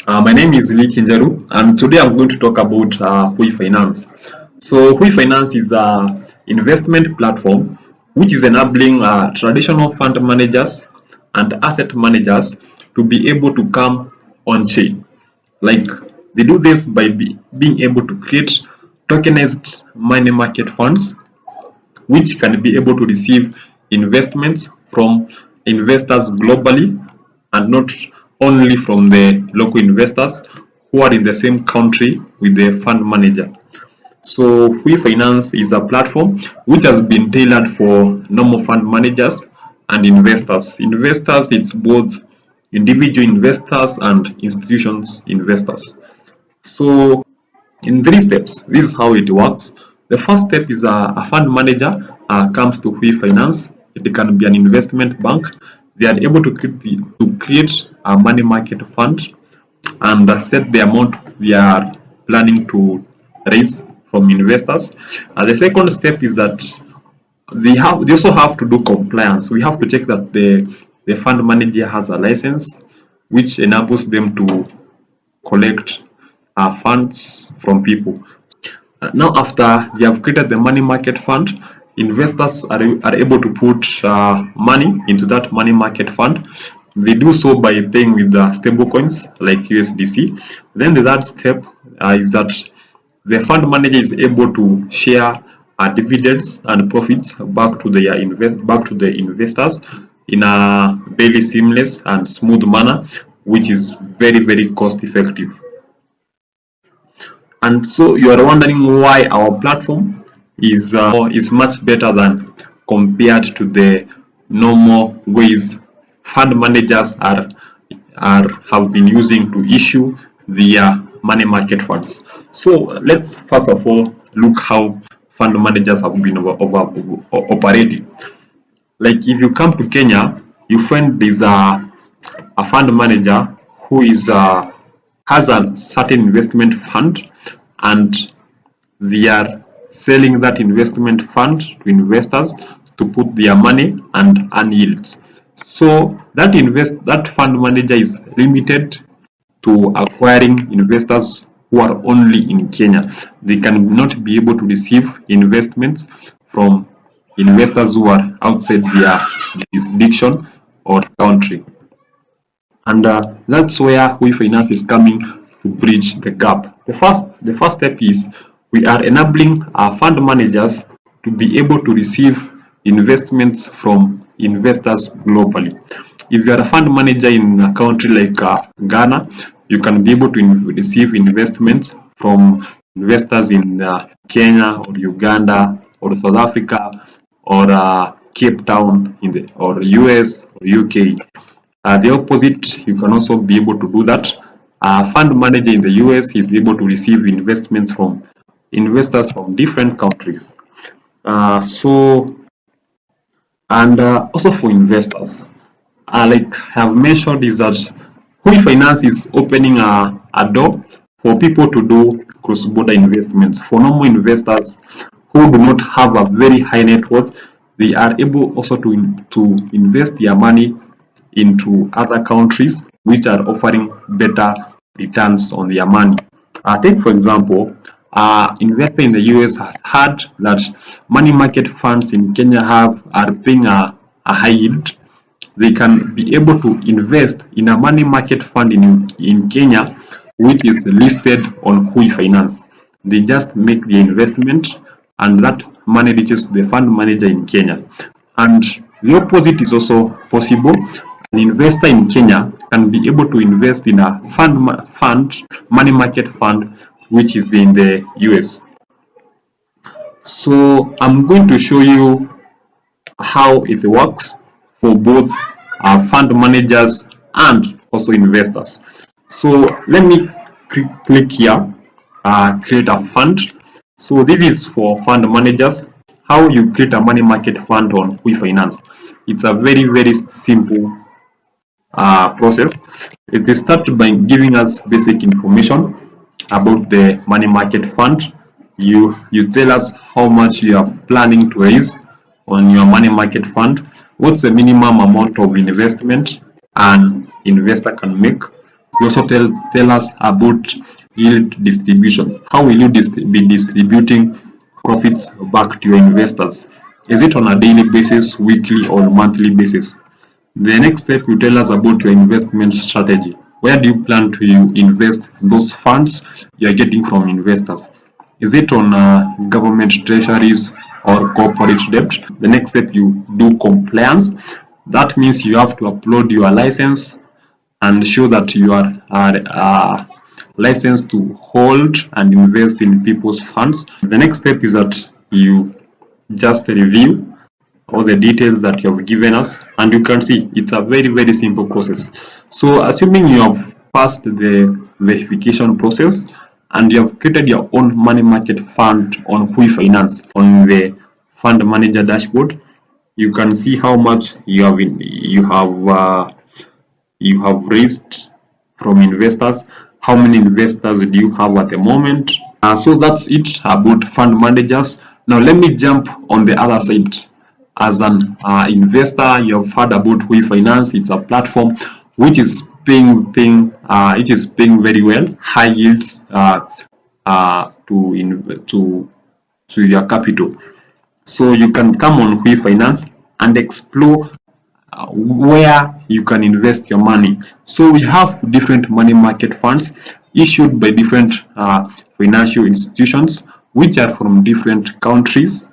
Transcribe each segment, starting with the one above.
My name is Lee Kinjaru, and today I'm going to talk about Hui Finance. So, Hui Finance is an investment platform which is enabling traditional fund managers and asset managers to be able to come on chain. Like they do this by being able to create tokenized money market funds which can be able to receive investments from investors globally and not only from the local investors who are in the same country with the fund manager. So Hui Finance is a platform which has been tailored for normal fund managers and investors. Investors, it's both individual investors and institutions investors. So in 3 steps, this is how it works. The first step is a fund manager comes to Hui Finance. It can be an investment bank. They are able to create a money market fund and set the amount we are planning to raise from investors. The second step is that they also have to do compliance. We have to check that the fund manager has a license which enables them to collect funds from people. Now, after they have created the money market fund, investors are able to put money into that money market fund. They do so by paying with stable coins like USDC. Then the third step is that the fund manager is able to share dividends and profits back to the investors in a very seamless and smooth manner, which is very cost effective. And so you are wondering why our platform is much better than compared to the normal ways fund managers are have been using to issue their money market funds. So let's first of all look how fund managers have been operating. Like if you come to Kenya, you find there's a fund manager who is has a certain investment fund, and they are selling that investment fund to investors to put their money and earn yields. So that fund manager is limited to acquiring investors who are only in Kenya. They cannot be able to receive investments from investors who are outside their jurisdiction or country. And that's where Hui Finance is coming to bridge the gap. The first step is we are enabling our fund managers to be able to receive investments from investors globally. If you are a fund manager in a country like Ghana, you can be able to receive investments from investors in Kenya or Uganda or South Africa or Cape Town or US or UK. The opposite, you can also be able to do that. A fund manager in the US is able to receive investments from investors from different countries. Also for investors, like I have mentioned, is that Hui Finance is opening a door for people to do cross-border investments. For normal investors who do not have a very high net worth, they are able also to invest their money into other countries which are offering better returns on their money. Take for example, investor in the US has heard that money market funds in Kenya are paying a high yield. They can be able to invest in a money market fund in Kenya which is listed on Hui Finance. They just make the investment and that money reaches the fund manager in Kenya. And the opposite is also possible. An investor in Kenya can be able to invest in a money market fund which is in the US. So I'm going to show you how it works for both fund managers and also investors. So let me click here, create a fund. So this is for fund managers. How you create a money market fund on Hui Finance. It's a very simple process. It is started by giving us basic information about the money market fund. You tell us how much you are planning to raise on your money market fund, what's the minimum amount of investment an investor can make, You also tell us about yield distribution. How will you be distributing profits back to your investors? Is it on a daily basis, weekly, or monthly basis? The next step will tell us about your investment strategy. Where do you plan to invest those funds you are getting from investors? Is it on government treasuries or corporate debt? The next step, you do compliance. That means you have to upload your license and show that you are licensed to hold and invest in people's funds. The next step is that you just review all the details that you have given us, and you can see it's a very simple process. So assuming you have passed the verification process and you have created your own money market fund on Hui Finance on the fund manager dashboard, you can see how much you have raised from investors. How many investors do you have at the moment? So that's it about fund managers. Now let me jump on the other side. As an investor, you have heard about Hui Finance. It's a platform which is paying very well, high yields to your capital. So you can come on Hui Finance and explore where you can invest your money. So we have different money market funds issued by different financial institutions which are from different countries.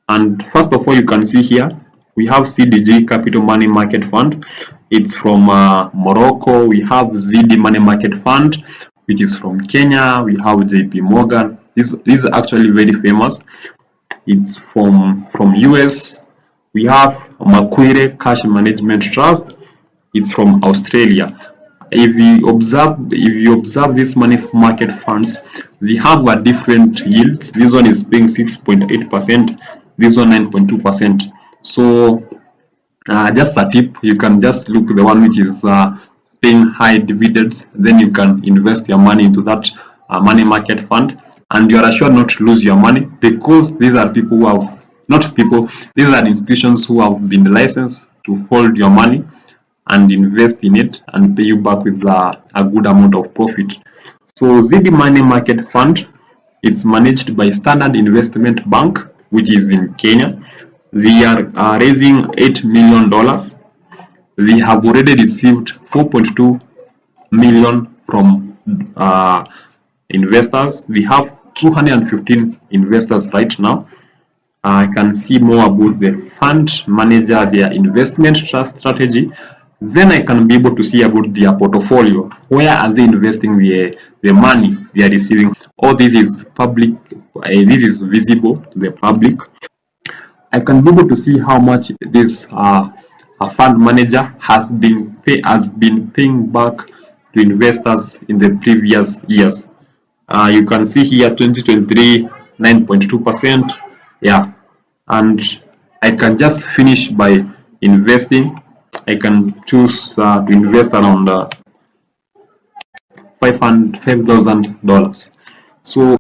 And first of all, you can see here we have CDG Capital Money Market Fund. It's from Morocco. We have ZD Money Market Fund, which is from Kenya. We have JP Morgan. This is actually very famous. It's from US. We have Macquarie Cash Management Trust. It's from Australia. If you observe these money market funds, they have a different yields. This one is paying 6.8%, this one 9.2%. So just a tip, you can just look the one which is paying high dividends, then you can invest your money into that money market fund, and you are assured not to lose your money, because these are people who have not people these are institutions who have been licensed to hold your money and invest in it and pay you back with a good amount of profit. So ZD Money Market Fund, it's managed by Standard Investment Bank, which is in Kenya. They are raising $8 million. We have already received 4.2 million from investors. We have 215 investors right now. I can see more about the fund manager, their investment strategy. Then I can be able to see about their portfolio. Where are they investing the money they are receiving? All this is public. This is visible to the public. I can be able to see how much this fund manager has been paying back to investors in the previous years. You can see here 2023 9.2%. Yeah, and I can just finish by investing. I can choose to invest around $5,000. So